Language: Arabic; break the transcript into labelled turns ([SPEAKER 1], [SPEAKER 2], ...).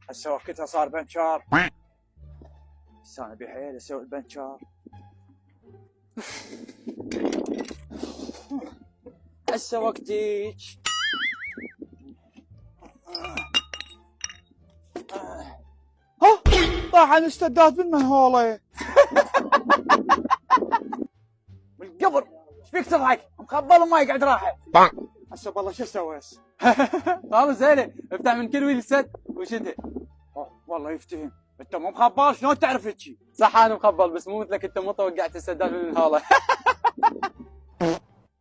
[SPEAKER 1] هسه وقتها صار بنشار. هسه انا بحيل اسوي البنشار. هسه وقتيك. ها طاح الاستداد بالمهوله. بالقبر ايش فيك تضحك؟ مخبل وما يقعد راحه. هسه والله شو اسوي هسه؟
[SPEAKER 2] خلاص زينه افتح من كل ويل السد وشده.
[SPEAKER 1] والله يفتهم، انت مو مخبل شلون تعرف هيجي؟
[SPEAKER 2] صح انا مخبل بس مو مثلك انت مو وقعت السداد من الهاله.